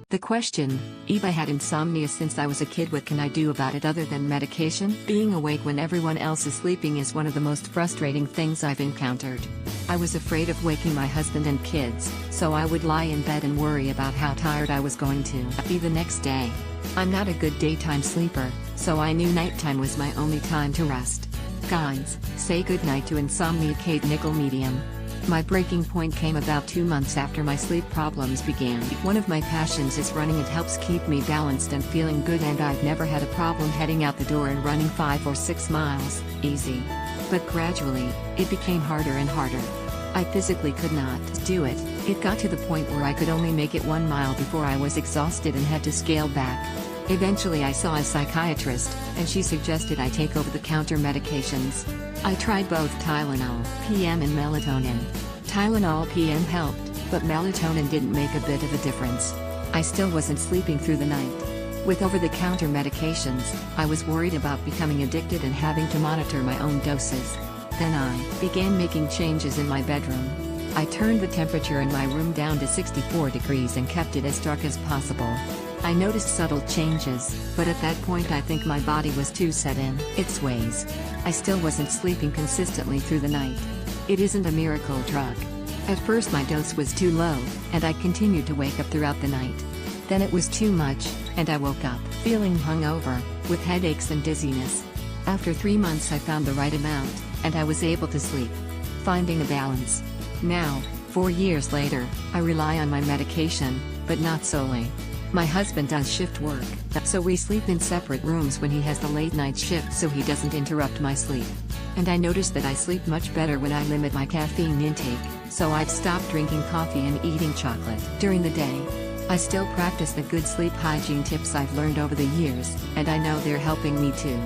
The question, Eve, I had insomnia since I was a kid. What can I do about it other than medication? Being awake when everyone else is sleeping is one of the most frustrating things I've encountered. I was afraid of waking my husband and kids, so I would lie in bed and worry about how tired I was going to be the next day. I'm not a good daytime sleeper, so I knew nighttime was my only time to rest. Guys, say goodnight to Insomnia Kate Nickel Medium. My breaking point came about 2 months after my sleep problems began. One of my passions is running. It helps keep me balanced and feeling good, and I've never had a problem heading out the door and running 5 or 6 miles, easy. But gradually, it became harder and harder. I physically could not do it. It got to the point where I could only make it 1 mile before I was exhausted and had to scale back. Eventually I saw a psychiatrist, and she suggested I take over-the-counter medications. I tried both Tylenol PM and melatonin. Tylenol PM helped, but melatonin didn't make a bit of a difference. I still wasn't sleeping through the night. With over-the-counter medications, I was worried about becoming addicted and having to monitor my own doses. Then I began making changes in my bedroom. I turned the temperature in my room down to 64 degrees and kept it as dark as possible. I noticed subtle changes, but at that point I think my body was too set in its ways. I still wasn't sleeping consistently through the night. It isn't a miracle drug. At first my dose was too low, and I continued to wake up throughout the night. Then it was too much, and I woke up feeling hungover, with headaches and dizziness. After 3 months I found the right amount, and I was able to sleep. Finding a balance. Now, 4 years later, I rely on my medication, but not solely. My husband does shift work, so we sleep in separate rooms when he has the late night shift so he doesn't interrupt my sleep. And I noticed that I sleep much better when I limit my caffeine intake, so I've stopped drinking coffee and eating chocolate during the day. I still practice the good sleep hygiene tips I've learned over the years, and I know they're helping me too.